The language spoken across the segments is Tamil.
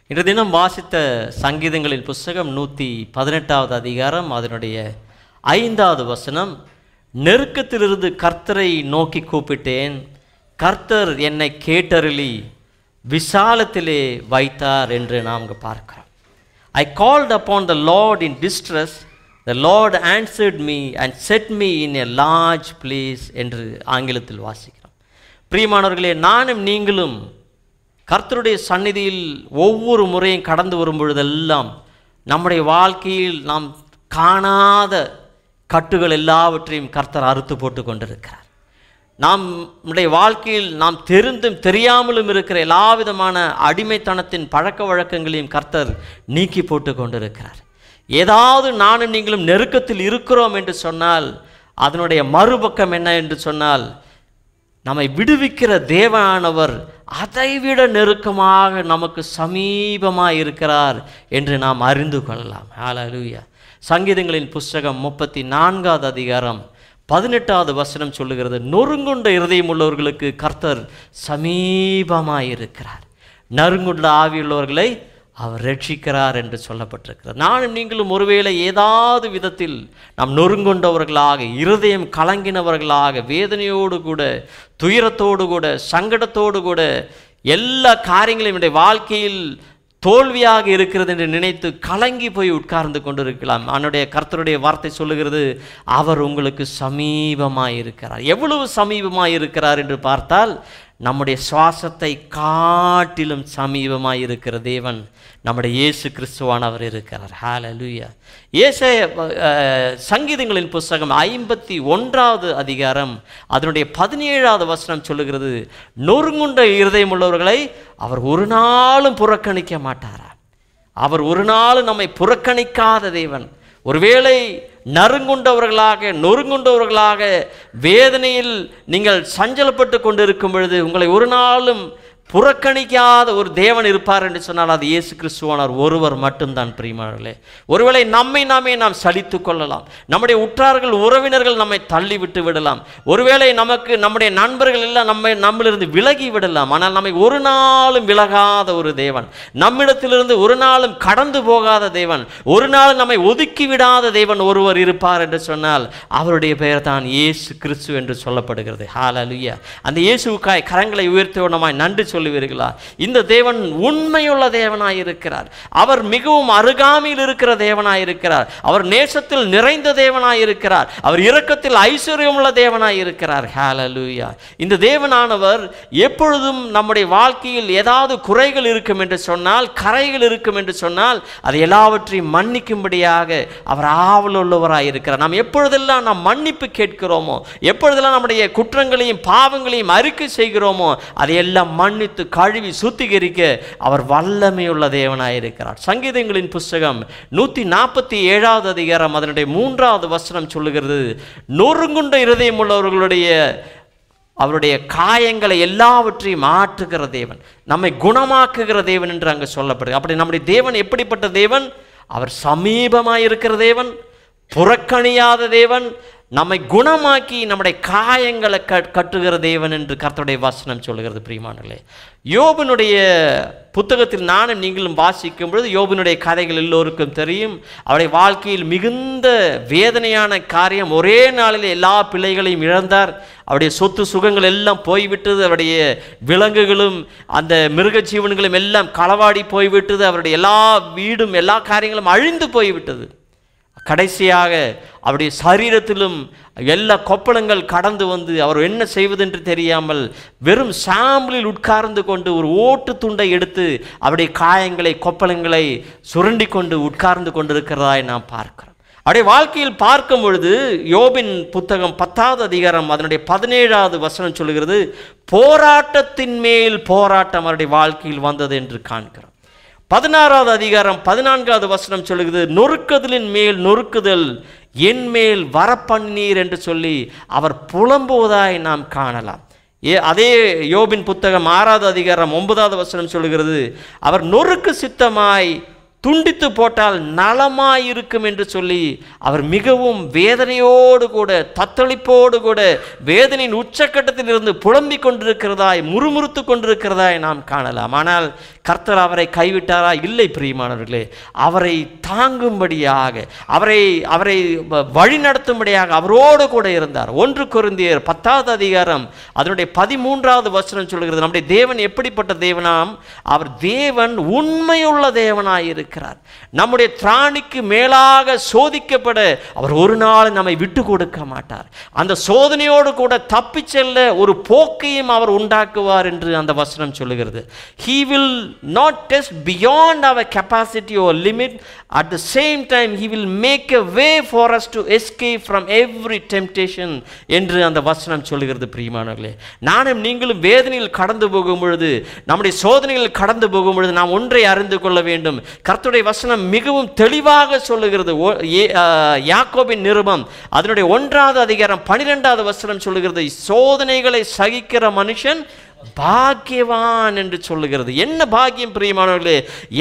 இன்று தினம் வாசித்த சங்கீதங்களின் புஸ்தகம் 118வது அதிகாரம் அதனுடைய 5வது வசனம். நெருக்கத்திலிருந்து கர்த்தரை நோக்கி கூப்பிட்டேன், கர்த்தர் என்னை கேட்டருளி விசாலத்திலே வைத்தார் என்று நாம் பார்க்கிறோம். I called upon the Lord in distress, the Lord answered me and set me in a large place என்று ஆங்கிலத்தில் வாசிக்கிறோம். பிரியமானவர்களே, நானும் நீங்களும் கர்த்தருடைய சந்நிதியில் ஒவ்வொரு முறையும் கடந்து வரும் பொழுதெல்லாம் நம்முடைய வாழ்க்கையில் நாம் காணாத கட்டுகள் எல்லாவற்றையும் கர்த்தர் அறுத்து போட்டு கொண்டிருக்கிறார். நம்முடைய வாழ்க்கையில் நாம் தெரிந்தும் தெரியாமலும் இருக்கிற எல்லா விதமான அடிமைத்தனத்தின் பழக்க வழக்கங்களையும் கர்த்தர் நீக்கி போட்டு கொண்டிருக்கிறார். ஏதாவது நானும் நீங்களும் நெருக்கத்தில் இருக்கிறோம் என்று சொன்னால் அதனுடைய மறுபக்கம் என்ன என்று சொன்னால், நம்மை விடுவிக்கிற தேவனானவர் அதைவிட நெருக்கமாக நமக்கு சமீபமாக இருக்கிறார் என்று நாம் அறிந்து கொள்ளலாம். ஹல்லேலூயா. சங்கீதங்களின் புஸ்தகம் 34வது அதிகாரம் 18வது வசனம் சொல்லுகிறது, நொறுங்குண்ட இருதயம் உள்ளவர்களுக்கு கர்த்தர் சமீபமாக இருக்கிறார், நறுங்குண்ட ஆவியுள்ளவர்களை அவர் ரட்சிக்கிறார் என்று சொல்லப்பட்டிருக்கிறார். நானும் நீங்களும் ஒருவேளை ஏதாவது விதத்தில் நாம் நொறுங்கொண்டவர்களாக, இருதயம் கலங்கினவர்களாக, வேதனையோடு கூட, துயரத்தோடு கூட, சங்கடத்தோடு கூட, எல்லா காரியங்களையும் என்னுடைய வாழ்க்கையில் தோல்வியாக இருக்கிறது என்று நினைத்து கலங்கி போய் உட்கார்ந்து கொண்டிருக்கலாம். அவனுடைய கர்த்தருடைய வார்த்தை சொல்லுகிறது, அவர் உங்களுக்கு சமீபமாக இருக்கிறார். எவ்வளவு சமீபமாக இருக்கிறார் என்று பார்த்தால், நம்முடைய சுவாசத்தை காட்டிலும் சமீபமாக இருக்கிற தேவன் நம்முடைய இயேசு கிறிஸ்துவானவர் இருக்கிறார். ஹல்லேலூயா. சங்கீதங்களின் புஸ்தகம் 51வது அதிகாரம் அதனுடைய 17வது வசனம் சொல்லுகிறது, நொறுங்குண்ட இருதயம் உள்ளவர்களை அவர் ஒரு நாளும் புறக்கணிக்க மாட்டாரா. அவர் ஒரு நாளும் நம்மை புறக்கணிக்காத தேவன். ஒருவேளை நொறுங்குண்டவர்களாக வேதனையில் நீங்கள் சஞ்சலப்பட்டு கொண்டிருக்கும் பொழுது உங்களை ஒரு நாளும் புறக்கணிக்காத ஒரு தேவன் இருப்பார் என்று சொன்னால் அது இயேசு கிறிஸ்துவானவர் ஒருவர் மட்டும்தான். பிரியமானவர்களே, ஒருவேளை நாம் சலித்து கொள்ளலாம், நம்முடைய உற்றார்கள் உறவினர்கள் நம்மை தள்ளிவிட்டு விடலாம், ஒருவேளை நம்முடைய நண்பர்கள் எல்லாம் நம்மிலிருந்து விலகி விடலாம். ஆனால் நம்மை ஒரு நாளும் விலகாத ஒரு தேவன், நம்மிடத்திலிருந்து ஒரு நாளும் கடந்து போகாத தேவன், ஒரு நாள் நம்மை ஒதுக்கி விடாத தேவன் ஒருவர் இருப்பார் என்று சொன்னால் அவருடைய பெயர் தான் இயேசு கிறிஸ்து என்று சொல்லப்படுகிறது. ஹல்லேலூயா. அந்த இயேசுவுக்காய் கரங்களை உயர்த்துவனமாய் நன்றி சொல்லுவீர்களா? இந்த தேவன் உண்மையுள்ள தேவனாயிருக்கிறார். அவர் மிகவும் அருகாமையில் இருக்கிற தேவனாயிருக்கிறார். அவர் நேசத்தில் நிறைந்த தேவனாயிருக்கிறார். அவர் இரக்கத்தில் ஐஸ்வர்யமுள்ள தேவனாயிருக்கிறார். ஹல்லேலூயா. இந்த தேவனானவர் எப்பொழுதும் நம்முடைய வாழ்க்கையில் ஏதாவது குறைகள் இருக்கும் என்று சொன்னால், கரைகள் இருக்கும் என்று சொன்னால் அதை எல்லாவற்றையும் மன்னிக்கும்படியாக அவர் ஆவலுள்ளவராயிருக்கிறார். நாம் எப்பொழுதெல்லாம் நாம் மன்னிப்பு கேட்கிறோமோ, எப்பொழுதெல்லாம் நம்முடைய குற்றங்களையும் பாவங்களையும் அறிக்கை செய்கிறோமோ அதையெல்லாம் மன்னித்து கழுவி சுத்திகரிக்க அவர் வல்லமையுள்ள தேவனாயிருக்கிறார். சங்கீதங்களின் புஸ்தகம் 147வது அதிகாரம் அதனுடைய 3வது வசனம் சொல்லுகிறது, நொறுங்குண்ட இருதயம் உள்ளவர்களுடைய அவருடைய காயங்களை எல்லாவற்றையும் மாற்றுகிற தேவன், நம்மை குணமாக்குகிற தேவன் என்று அங்கு சொல்லப்படுது. அப்படி நம்முடைய தேவன் எப்படிப்பட்ட தேவன்? அவர் சமீபமாக இருக்கிற தேவன், புறக்கணியாத தேவன், நம்மை குணமாக்கி நம்முடைய காயங்களை கட்டுகிற தேவன் என்று கர்த்தருடைய வசனம் சொல்லுகிறது. பிரியமானவர்களே, யோபனுடைய புத்தகத்தில் நானும் நீங்களும் வாசிக்கும் பொழுது யோபனுடைய கதைகள் எல்லோருக்கும் தெரியும். அவருடைய வாழ்க்கையில் மிகுந்த வேதனையான காரியம், ஒரே நாளில் எல்லா பிள்ளைகளையும் இழந்தார். அவருடைய சொத்து சுகங்கள் எல்லாம் போய்விட்டது. அவருடைய விலங்குகளும் அந்த மிருக ஜீவன்களும் எல்லாம் களவாடி போய்விட்டது. அவருடைய எல்லா வீடும் எல்லா காரியங்களும் அழிந்து போய்விட்டது. கடைசியாக அவருடைய சரீரத்திலும் எல்லா கொப்பளங்கள் கடந்து வந்து அவர் என்ன செய்வதென்று தெரியாமல் வெறும் சாம்பலில் உட்கார்ந்து கொண்டு ஒரு ஓட்டு துண்டை எடுத்து அவருடைய காயங்களை கொப்பளங்களை சுரண்டி கொண்டு உட்கார்ந்து கொண்டிருக்கிறதாய் நாம் பார்க்கிறோம். அவருடைய வாழ்க்கையில் பார்க்கும் பொழுது யோபின் புத்தகம் 10வது அதிகாரம் அதனுடைய 17வது வசனம் சொல்லுகிறது, போராட்டத்தின் மேல் போராட்டம் அவருடைய வாழ்க்கையில் வந்தது என்று காண்கிறோம். 16வது அதிகாரம் 14வது வசனம் சொல்லுகிறது, நொறுக்குதலின் மேல் நொறுக்குதல் என் மேல் வரப்பண்ணீர் என்று சொல்லி அவர் புலம்புவதாய் நாம் காணலாம். அதே யோபின் புத்தகம் 6வது அதிகாரம் 9வது வசனம் சொல்லுகிறது, அவர் நொறுக்கு சித்தமாய் துண்டித்து போட்டால் நலமாயிருக்கும் என்று சொல்லி அவர் மிகவும் வேதனையோடு கூட தத்தளிப்போடு கூட வேதனையின் உச்சக்கட்டத்தில் இருந்து புலம்பிக் கொண்டிருக்கிறதாய் முறுமுறுத்து கொண்டிருக்கிறதாய் நாம் காணலாம். ஆனால் கர்த்தர் அவரை கைவிட்டாரா? இல்லை பிரியமானவர்களே. அவரை தாங்கும்படியாக அவரை வழிநடத்தும்படியாக அவரோடு கூட இருந்தார். 1 கொரிந்தியர் 10வது அதிகாரம் அதனுடைய 13வது வசனம் சொல்கிறது, நம்முடைய தேவன் எப்படிப்பட்ட தேவனாம்? அவர் தேவன் உண்மையுள்ள தேவனாய் இருக்கிறார். நம்முடைய திராணிக்கு மேலாக சோதிக்கப்பட அவர் ஒரு நாள் நம்மை விட்டு கொடுக்க மாட்டார். அந்த சோதனையோடு கூட தப்பி செல்ல ஒரு போக்கையும் அவர் உண்டாக்குவார் என்று அந்த வசனம் சொல்லுகிறது. He will not test beyond our capacity or limit. At the same time he will make a way for us to escape from every temptation என்று அந்த வசனம் சொல்லுகிறது. பிரியமானவர்களே, நானும் நீங்களும் வேதனையில் கடந்து போகும் பொழுது, நம்முடைய சோதனையில் கடந்து போகும் பொழுது நாம் ஒன்றை அறிந்து கொள்ள வேண்டும். கர்த்தருடைய வசனம் மிகவும் தெளிவாக சொல்லுகிறது. யாக்கோபின் நிருபம் அதனுடைய 1வது அதிகாரம் 12வது வசனம் சொல்லுகிறது, சோதனைகளை சகிக்கிற மனுஷன் பாக்கியவான் என்று சொல்லுகிறது. என்ன பாக்கியம் பிரியமானவர்களே?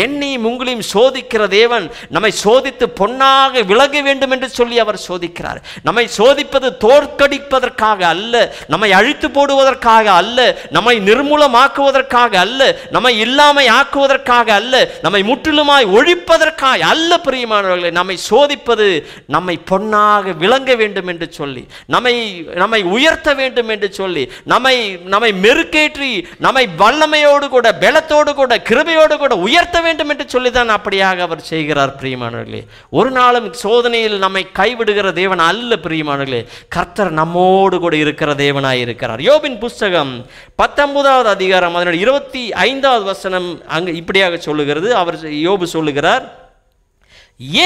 என்னையும் உங்களையும் சோதிக்கிற தேவன் நம்மை சோதித்து பொன்னாக விலக வேண்டும் என்று சொல்லி அவர் சோதிக்கிறார். நம்மை சோதிப்பது தோற்கடிப்பதற்காக அல்ல, நம்மை அழித்து போடுவதற்காக அல்ல, நம்மை நிர்மூலமாக்குவதற்காக அல்ல, நம்மை இல்லாமை ஆக்குவதற்காக அல்ல, நம்மை முற்றிலுமாய் ஒழிப்பதற்காக அல்ல. பிரியமானவர்களே, நம்மை சோதிப்பது நம்மை பொன்னாக விளங்க வேண்டும் என்று சொல்லி, நம்மை உயர்த்த வேண்டும் என்று சொல்லி, நம்மை மெருக்கே நம்மை வல்லமையோடு கூட பலத்தோடு கூட கிருபையோடு கூட உயர்த்த வேண்டும் என்று சொல்லிதான் அப்படியாக அவர் செய்கிறார். பிரியமானவர்களே, ஒரு நாளும் சோதனையில் நம்மை கைவிடுகிற தேவன் அல்ல. பிரியமானவர்களே, கர்த்தர் நம்மோடு கூட இருக்கிற தேவனாய் இருக்கிறார். யோபின் புஸ்தகம் 19வது அதிகாரம் அதனுடைய 25வது வசனம் அங்கு இப்படியாக சொல்லுகிறது. அவர் யோபு சொல்லுகிறார்,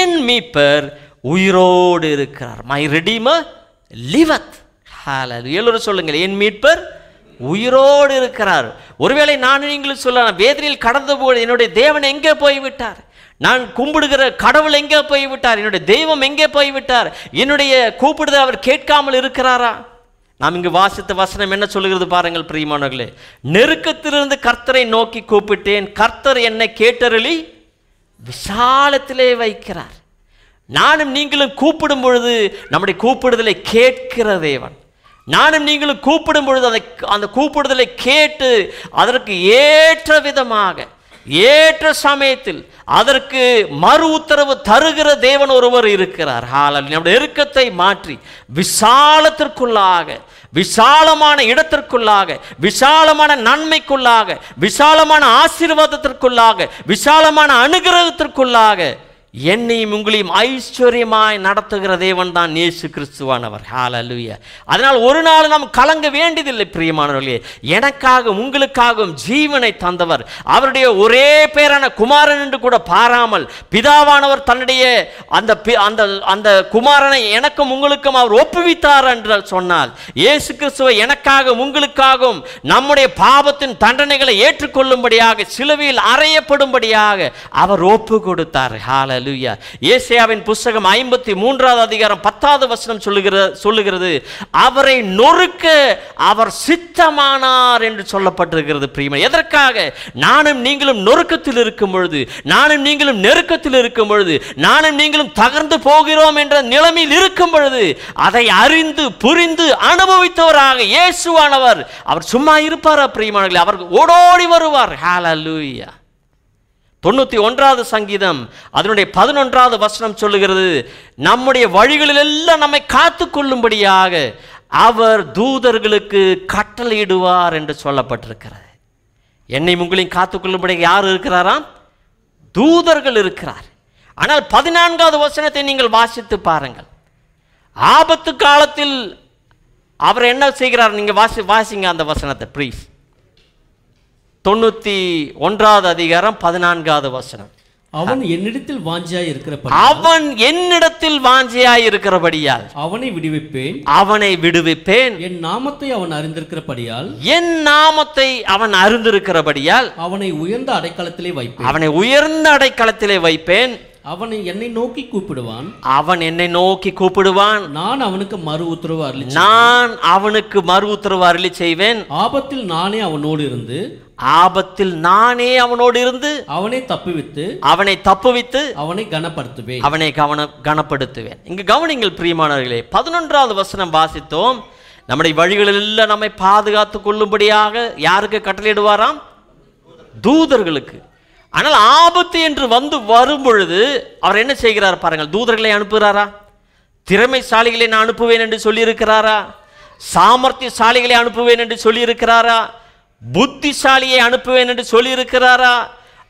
என் மீட்பர் உயிரோடு இருக்கிறார். My redeemer liveth. ஹல்லேலூயா. எல்லாரும் சொல்லுங்கள், என் மீட்பர் உயிரோடு இருக்கிறார். ஒருவேளை நான் நீங்களும் சொல்லலாம், வேதனையில் கடந்து போது என்னுடைய தேவன் எங்கே போய்விட்டார்? நான் கும்பிடுகிற கடவுள் எங்கே போய்விட்டார்? என்னுடைய தெய்வம் எங்கே போய்விட்டார்? என்னுடைய கூப்பிடுதல் அவர் கேட்காமல் இருக்கிறாரா? நாம் இங்கு வாசித்த வசனம் என்ன சொல்லுகிறது பாருங்கள் பிரியமானவர்களே. நெருக்கத்திலிருந்து கர்த்தரை நோக்கி கூப்பிட்டேன், கர்த்தர் என்னை கேட்டருளி விசாலத்திலே வைக்கிறார். நானும் நீங்களும் கூப்பிடும் பொழுது நம்முடைய கூப்பிடுதலை கேட்கிற தேவன். நானும் நீங்களும் கூப்பிடும் பொழுது அந்த கூப்பிடுதலை கேட்டு அதற்கு ஏற்ற விதமாக ஏற்ற சமயத்தில் அதற்கு மறு உத்தரவு தருகிற தேவன் ஒருவர் இருக்கிறார். நம்முடைய நெருக்கத்தை மாற்றி விசாலத்திற்குள்ளாக, விசாலமான இடத்திற்குள்ளாக, விசாலமான நன்மைக்குள்ளாக, விசாலமான ஆசீர்வாதத்திற்குள்ளாக, விசாலமான அனுகிரகத்திற்குள்ளாக என்னையும் உங்களையும் ஐஸ்வர்யமாய் நடத்துகிற தேவன் தான் இயேசு கிறிஸ்துவானவர். ஹல்லேலூயா. அதனால் ஒரு நாள் நாம் கலங்க வேண்டியதில்லை பிரியமானவர்களே. எனக்காக உங்களுக்காகவும் ஜீவனை தந்தவர், அவருடைய ஒரே பேரான குமாரன் என்று கூட பாராமல் பிதாவானவர் தன்னுடைய அந்த குமாரனை எனக்கும் உங்களுக்கும் அவர் ஒப்புவித்தார் என்று சொன்னால், இயேசு கிறிஸ்துவை எனக்காக உங்களுக்காகவும் நம்முடைய பாவத்தின் தண்டனைகளை ஏற்றுக்கொள்ளும்படியாக சிலுவையில் அறையப்படும்படியாக அவர் ஒப்பு கொடுத்தார். ஹல்லேலூயா. ஏசாயாவின் புத்தகம் 53வது அதிகாரம் 10வது வசனம் சொல்லுகிறது, அவரை நொறுக்க அவர் சித்தமானார் என்று சொல்லப்பட்டிருக்கிறது. பிரியமானவர்களே, எதற்காக? நானும் நீங்களும் நொறுக்கத்தில் இருக்கும் பொழுது, நானும் நீங்களும் நெருக்கத்தில் இருக்கும் பொழுது, நானும் நீங்களும் தகர்ந்து போகிறோம் என்ற நிலைமையில் இருக்கும் பொழுது அதை அறிந்து புரிந்து அனுபவித்தவராக இயேசுவானவர் அவர் சும்மா இருப்பாரா பிரியமானவர்களே? அவர் ஓடோடி வருவார். ஹல்லேலூயா. 91வது சங்கீதம் அதனுடைய 11வது வசனம் சொல்லுகிறது, நம்முடைய வழிகளில் எல்லாம் நம்மை காத்து கொள்ளும்படியாக அவர் தூதர்களுக்கு கட்டளையிடுவார் என்று சொல்லப்பட்டிருக்கிறது. என்னை உங்களையும் காத்துக்கொள்ளும்படியாக யார் இருக்கிறாராம்? தூதர்கள் இருக்கிறார். ஆனால் 14வது வசனத்தை நீங்கள் வாசித்து பாருங்கள். ஆபத்து காலத்தில் அவர் என்ன செய்கிறார்? நீங்க வாசிங்க அந்த வசனத்தை ப்ளீஸ். 91வது அதிகாரம் 14வது வசனம். அவன் என்னிடத்தில் வாஞ்சியாய் இருக்கிறபடியால் அவனை விடுவிப்பேன். என் நாமத்தை அவன் அறிந்திருக்கிறபடியால் அவனை உயர்ந்த அடைக்கலத்திலே வைப்பேன். அவன் என்னை நோக்கி கூப்பிடுவான், அவன் என்னை நோக்கி கூப்பிடுவான், நான் அவனுக்கு மறு உத்தரவு அருளி நான் அவனுக்கு மறு உத்தரவு அருளி செய்வேன். ஆபத்தில் நானே அவனோடு இருந்து, ஆபத்தில் நானே அவனோடு இருந்து அவனை தப்புவித்து அவனை கனப்படுத்துவேன், அவனை கனப்படுத்துவேன். இங்கு கவனிங்கள் பிரியமானவர்களே, 11வது வசனம் வாசித்தோம். நம்முடைய வழிகளில் நம்மை பாதுகாத்து கொள்ளும்படியாக யாருக்கு கட்டளையிடுவாராம்? தூதர்களுக்கு. ஆனால் ஆபத்து என்று வரும் பொழுது அவர் என்ன செய்கிறார் பாருங்கள். தூதர்களை அனுப்புகிறாரா? திறமைசாலிகளை நான் அனுப்புவேன் என்று சொல்லியிருக்கிறாரா? சாமர்த்தியசாலிகளை அனுப்புவேன் என்று சொல்லியிருக்கிறாரா? புத்திசாலியை அனுப்புவேன் என்று சொல்லியிருக்கிறாரா?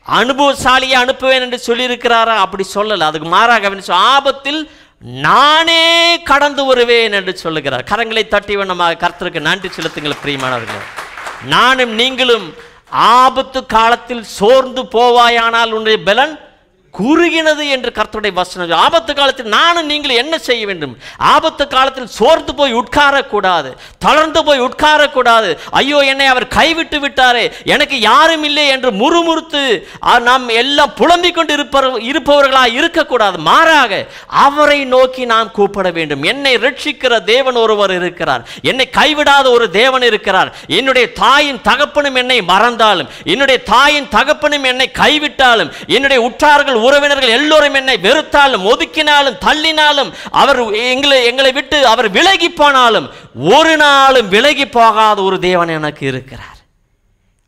அனுபவசாலியை அனுப்புவேன் என்று சொல்லியிருக்கிறாரா? அப்படி சொல்லல. அதுக்கு மாறாக ஆபத்தில் நானே கடந்து வருவேன் என்று சொல்லுகிறார். கரங்களை தட்டி வண்ணமாக கர்த்தருக்கு நன்றி செலுத்துங்கள் பிரியமானவர்களே. நானும் நீங்களும் ஆபத்து காலத்தில் சோர்ந்து போவாயானால் உன்னுடைய பலன் குறுகினது என்று கர்த்தருடைய வசனம். ஆபத்து காலத்தில் நானும் நீங்கள் என்ன செய்ய வேண்டும்? ஆபத்து காலத்தில் சோர்ந்து போய் உட்காரக்கூடாது, தளர்ந்து போய் உட்காரக்கூடாது. ஐயோ என்னை அவர் கைவிட்டு விட்டாரே, எனக்கு யாரும் இல்லை என்று முறுமுறுத்து நாம் எல்லாம் புலம்பிக் கொண்டு இருப்பவர்களாக இருக்கக்கூடாது. மாறாக அவரை நோக்கி நாம் கூப்பிட வேண்டும். என்னை ரட்சிக்கிற தேவன் ஒருவர் இருக்கிறார், என்னை கைவிடாத ஒரு தேவன் இருக்கிறார். என்னுடைய தாயின் தகப்பனும் என்னை மறந்தாலும், என்னுடைய தாயின் தகப்பனும் என்னை கைவிட்டாலும், என்னுடைய உற்றார்கள் உறவினர்கள் எல்லோரும் என்னை வெறுத்தாலும், ஒதுக்கினாலும், தள்ளினாலும், அவர் எங்களை விட்டு அவர் விலகி போனாலும் ஒரு நாளும் விலகி போகாத ஒரு தேவன் எனக்கு இருக்கிறார்.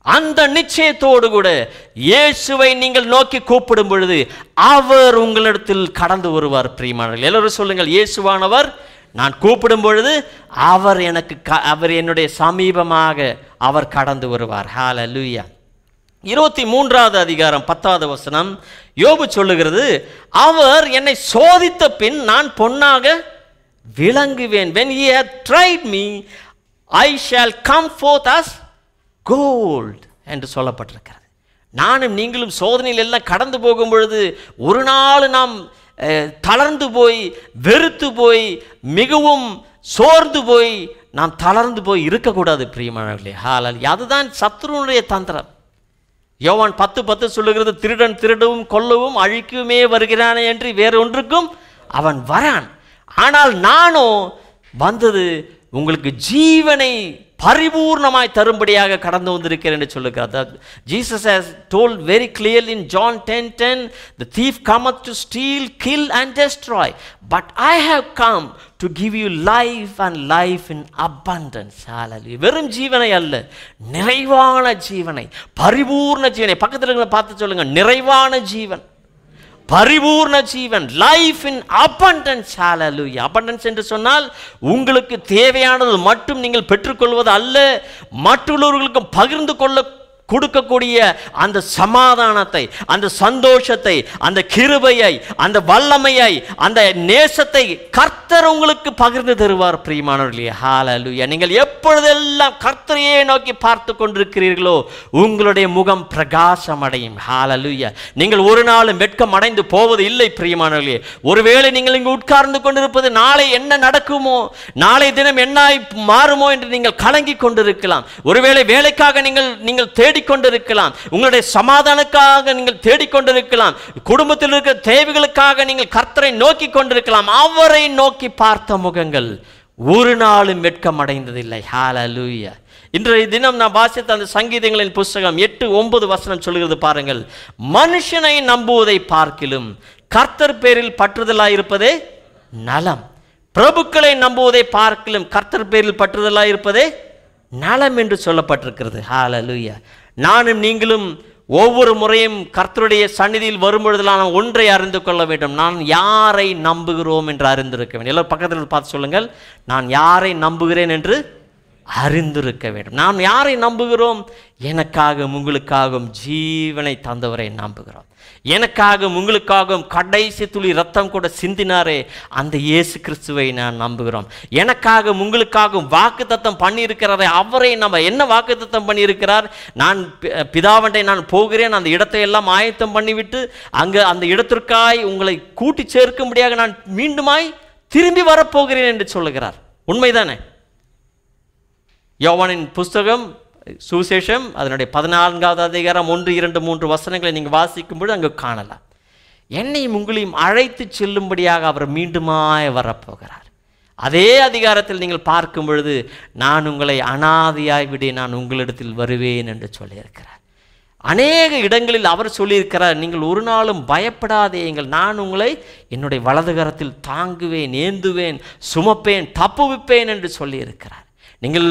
அந்த நிச்சயத்தோடு கூட இயேசுவை நீங்கள் நோக்கி கூப்பிடும் பொழுது அவர் உங்களிடத்தில் கடந்து வருவார். பிரியமானவர்களே, எல்லோரும் சொல்லுங்கள், இயேசுவானவர் நான் கூப்பிடும் பொழுது அவர் என்னுடைய சமீபமாக அவர் கடந்து வருவார். ஹல்லேலூயா. 23வது அதிகாரம் 10வது வசனம் யோபு சொல்லுகிறது, அவர் என்னை சோதித்த பின் நான் பொன்னாக விளங்குவேன். when he hath tried me I shall come forth as gold என்று சொல்லப்பட்டிருக்கிறது. நானும் நீங்களும் சோதனையில் எல்லாம் கடந்து போகும் பொழுது ஒரு நாள் நாம் தளர்ந்து போய், வெறுத்து போய், மிகவும் சோர்ந்து போய், நாம் தளர்ந்து போய் இருக்கக்கூடாது பிரியமானவர்களே. ஹல்லேலூயா. அதுதான் சத்துருவுடைய தந்திரம். யோவான் 10:10 சொல்லுகிறது, திருடன் திருடவும் கொல்லவும் அழிக்குமே வருகிறானே என்று வேறு ஒன்றுக்கும் அவன் வரான். ஆனால் நானோ வந்தது உங்களுக்கு ஜீவனை பரிபூர்ணமாய் தரும்படியாக கடந்து வந்திருக்கிறேன் என்று சொல்லுகிறார். Jesus has told very clearly in John 10:10, the thief cometh to steal, kill and destroy, but I have come to give you life and life in abundance. Hallelujah. வெறும் ஜீவனை அல்ல, நிறைவான ஜீவனை, பரிபூர்ண ஜீவனை. பக்கத்தில் இருக்கிற பார்த்து சொல்லுங்க, நிறைவான ஜீவன், பரிபூர்ண ஜீவன், life in abundance. Hallelujah. abundance என்று சொன்னால் உங்களுக்கு தேவையானது மட்டும் நீங்கள் பெற்றுக்கொள்வது அல்ல, மற்றவர்களுக்கும் பகிர்ந்து கொடுக்கக்கூடிய அந்த சமாதானத்தை, அந்த சந்தோஷத்தை, அந்த கிருபையை, அந்த வல்லமையை, அந்த நேசத்தை கர்த்தர் உங்களுக்கு பகிர்ந்து தருவார். பிரியமானவர்களே, ஹல்லேலூயா. நீங்கள் எப்பொழுதெல்லாம் கர்த்தரையே நோக்கி பார்த்து கொண்டிருக்கிறீர்களோ உங்களுடைய முகம் பிரகாசம் அடையும். ஹல்லேலூயா. நீங்கள் ஒரு நாளும் வெட்கம் அடைந்து போவது இல்லை பிரியமானவர்களே. ஒருவேளை நீங்கள் இங்கு உட்கார்ந்து கொண்டிருப்பது நாளை என்ன நடக்குமோ, நாளை தினம் என்ன மாறுமோ என்று நீங்கள் கலங்கி கொண்டிருக்கலாம். ஒருவேளை வேலைக்காக நீங்கள் தேடிக்கொண்டிருக்கலாம், உங்களுடைய சமாதானத்துக்காக நீங்கள் தேடிக்கொண்டிருக்கலாம், குடும்பத்தில் இருக்கிற தேவைகளுக்காக நீங்கள் கர்த்தரை நோக்கி கொண்டிருக்கலாம். அவரை நோக்கி பார்த்த முகங்கள் ஒரு நாளும் வெட்கம் அடைந்ததில்லை. ஹல்லேலூயா. இன்றைய தினம் நான் வாசித்த அந்த சங்கீதங்களின் புஸ்தகம் 8-9 வசனம் சொல்கிறது பாருங்கள், மனுஷனை நம்புவதை பார்க்கிலும் கர்த்தர் பேரில் பற்றுதலாயிருப்பதே நலம், பிரபுக்களை நம்புவதை பார்க்கிலும் கர்த்தர் பேரில் பற்றுதலாயிருப்பதே நலம் என்று சொல்லப்பட்டிருக்கிறது. ஹல்லேலூயா. நானும் நீங்களும் ஒவ்வொரு முறையும் கர்த்தருடைய சந்நிதியில் வரும்பொழுதெல்லாம் நாம் ஒன்றை அறிந்து கொள்ள வேண்டும், நான் யாரை நம்புகிறோம் என்று அறிந்திருக்க வேண்டும். எல்லாரும் பக்கத்தில் பார்த்து சொல்லுங்கள், நான் யாரை நம்புகிறேன் என்று அறிந்திருக்க வேண்டும். நாம் யாரை நம்புகிறோம்? எனக்காகவும் உங்களுக்காகவும் ஜீவனை தந்தவரை நம்புகிறோம். எனக்காகவும் உங்களுக்காகவும் கடைசி துளி ரத்தம் கூட சிந்தினாரே அந்த இயேசு கிறிஸ்துவை நான் நம்புகிறோம். எனக்காகவும் உங்களுக்காகவும் வாக்குத்தத்தம் பண்ணியிருக்கிறாரே அவரை நம்ம என்ன வாக்குத்தத்தம் பண்ணியிருக்கிறார்? நான் பிதாவண்டை நான் போகிறேன், அந்த இடத்தை எல்லாம் ஆயத்தம் பண்ணிவிட்டு அங்கே அந்த இடத்திற்காய் உங்களை கூட்டி சேர்க்கும்படியாக நான் மீண்டுமாய் திரும்பி வரப்போகிறேன் என்று சொல்லுகிறார். உண்மைதானே? யோவானின் புஸ்தகம் சுவிசேஷம் அதனுடைய 14வது அதிகாரம் 1, 2, 3 வசனங்களை நீங்கள் வாசிக்கும்போது அங்கே காணலாம். என்னையும் உங்களையும் அழைத்து செல்லும்படியாக அவர் மீண்டுமாய் வரப்போகிறார். அதே அதிகாரத்தில் நீங்கள் பார்க்கும் பொழுது, நான் உங்களை அனாதையாய் விட நான் உங்களிடத்தில் வருவேன் என்று சொல்லியிருக்கிறார். அநேக இடங்களில் அவர் சொல்லியிருக்கிறார், நீங்கள் ஒரு நாளும் பயப்படாதேங்கள், நான் உங்களை என்னுடைய வலதுகரத்தில் தாங்குவேன், ஏந்துவேன், சுமப்பேன், தப்புவிப்பேன் என்று சொல்லியிருக்கிறார். நீங்கள்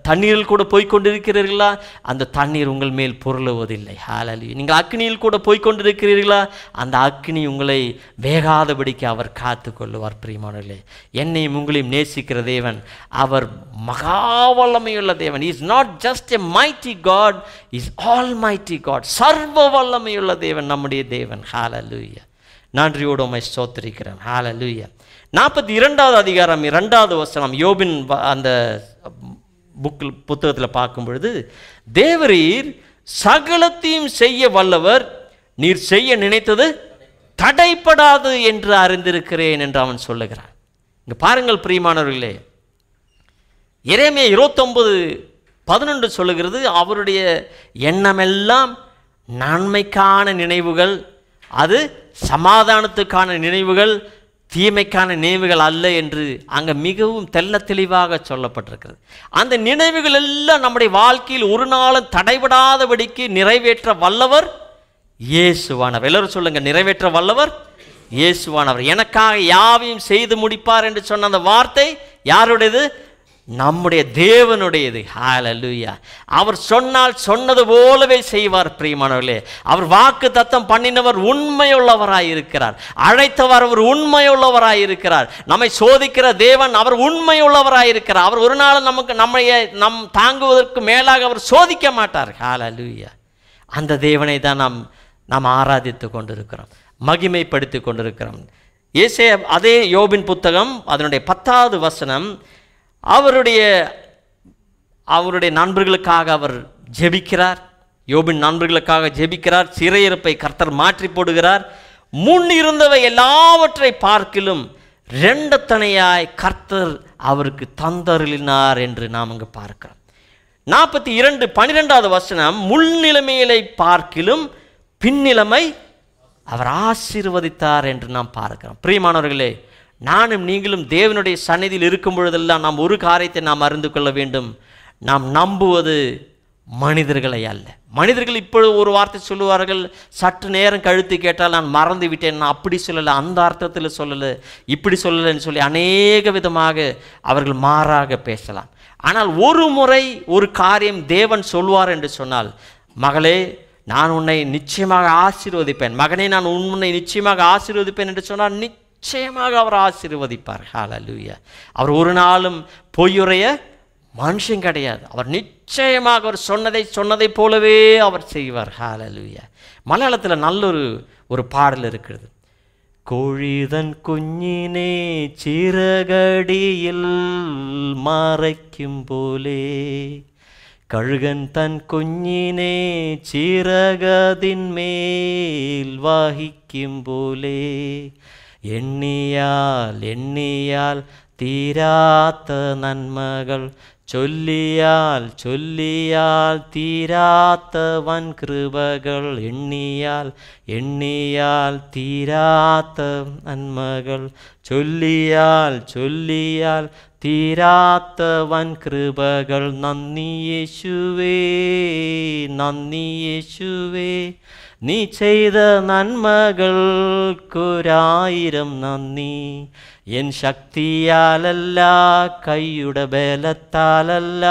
தண்ணீரில் கூட போய்கொண்டிருக்கிறீர்களா? அந்த தண்ணீர் உங்கள் மேல் பொருளுவதில்லை. ஹல்லேலூயா. நீங்கள் அக்னியில் கூட போய்கொண்டிருக்கிறீர்களா? அந்த அக்னி உங்களை வேகாதபடிக்கு அவர் காத்து கொள்ளுவார். பிரியமானவர்களே, என்னையும் உங்களையும் நேசிக்கிற தேவன் அவர் மகா வல்லமையுள்ள தேவன். Is not just a mighty God, is almighty God. சர்வ வல்லமையுள்ள தேவன் நம்முடைய தேவன். ஹல்லேலூயா. நன்றியோடு உம்மை ஸ்தோத்திரிக்கிறேன். ஹல்லேலூயா. 42வது அதிகாரம் 2வது வசனம், யோபின் அந்த புத்தகத்தில் பார்க்கும் பொழுது, தேவரீர் சகலத்தையும் செய்ய வல்லவர், நீர் செய்ய நினைத்தது தடைப்படாது என்று அறிந்திருக்கிறேன் என்று அவன் சொல்லுகிறான். இங்கே பாருங்கள் பிரியமானவர்களே, எரேமியா 29:11 சொல்லுகிறது, அவருடைய எண்ணமெல்லாம் நன்மைக்கான நினைவுகள், அது சமாதானத்துக்கான நினைவுகள், தீமைக்கான நினைவுகள் அல்ல என்று அங்கே மிகவும் தெள்ள தெளிவாக சொல்லப்பட்டிருக்கிறது. அந்த நினைவுகள் எல்லாம் நம்முடைய வாழ்க்கையில் ஒரு நாளும் தடைபடாதபடிக்கு நிறைவேற்ற வல்லவர் இயேசுவானவர். எல்லாரும் சொல்லுங்க, நிறைவேற்ற வல்லவர் இயேசுவானவர். எனக்காக யாவையும் செய்து முடிப்பார் என்று சொன்ன அந்த வார்த்தை யாருடையது? நம்முடைய தேவனுடையது. ஹல்லேலூயா. அவர் சொன்னால் சொன்னது போலவே செய்வார். பிரியமானவர்களே, அவர் வாக்கு தத்தம் பண்ணினவர் உண்மையுள்ளவராயிருக்கிறார். அழைத்தவர் அவர் உண்மையுள்ளவராயிருக்கிறார். நம்மை சோதிக்கிற தேவன் அவர் உண்மையுள்ளவராயிருக்கிறார். அவர் ஒரு நாள் நம் தாங்குவதற்கு மேலாக அவர் சோதிக்க மாட்டார். ஹல்லேலூயா. அந்த தேவனை தான் நாம் ஆராதித்து கொண்டிருக்கிறோம், மகிமைப்படுத்தி கொண்டிருக்கிறோம். அதே யோபின் புத்தகம் அதனுடைய 10வது வசனம், அவருடைய நண்பர்களுக்காக அவர் ஜெபிக்கிறார். யோபின் நண்பர்களுக்காக ஜெபிக்கிறார். சிறையிருப்பை கர்த்தர் மாற்றி போடுகிறார். முன் இருந்தவை எல்லாவற்றை பார்க்கிலும் 2 தனையாய் கர்த்தர் அவருக்கு தந்தருளினார் என்று நாம் அங்கு பார்க்கிறோம். 42:12வது வசனம், முன்னிலைமையை பார்க்கிலும் பின்னிலைமை அவர் ஆசீர்வதித்தார் என்று நாம் பார்க்கிறோம். பிரியமானவர்களே, நானும் நீங்களும் தேவனுடைய சந்நிதியில் இருக்கும் பொழுதெல்லாம் நாம் ஒரு காரியத்தை நாம் அறிந்து கொள்ள வேண்டும். நாம் நம்புவது மனிதர்களை அல்ல. மனிதர்கள் இப்பொழுது ஒரு வார்த்தை சொல்லுவார்கள், சற்று நேரம் கழித்து கேட்டால் நான் மறந்து விட்டேன், நான் அப்படி சொல்லலை, அந்த அர்த்தத்தில் சொல்லலை, இப்படி சொல்லலைன்னு சொல்லி அநேக விதமாக அவர்கள் மாறாக பேசலாம். ஆனால் ஒரு முறை ஒரு காரியம் தேவன் சொல்வார் என்று சொன்னால், மகளே நான் உன்னை நிச்சயமாக ஆசீர்வதிப்பேன், மகனே நான் உன்னை நிச்சயமாக ஆசீர்வதிப்பேன் என்று சொன்னால் நிச்சயமாக அவர் ஆசீர்வதிப்பார். ஹல்லேலூயா. அவர் ஒரு நாளும் பொய்யுரைய மனுஷன் கிடையாது. அவர் நிச்சயமாக அவர் சொன்னதை போலவே அவர் செய்வார். ஹல்லேலூயா. மலையாளத்தில் நல்ல ஒரு பாடல் இருக்கிறது. கோழிதன் குஞ்சினே சிறகடியில் மறைக்கும் போலே, கழுகன் தன் குஞ்சினே சிறகதின் மேல் வகிக்கும் போலே, எண்ணியால் தீராத்த நன்மகள், சொல்லியால் தீராத்த வன் கிருபைகள், எண்ணியால் தீராத்த நன்மகள், சொல்லியால் தீராத்த வன் கிருபைகள். நன்றி இயேசுவே, நீ செய்த நன்மகளுக்கு 1000 நன்றி. என் சக்தியாலல்ல, கையுட பலத்தாலல்ல,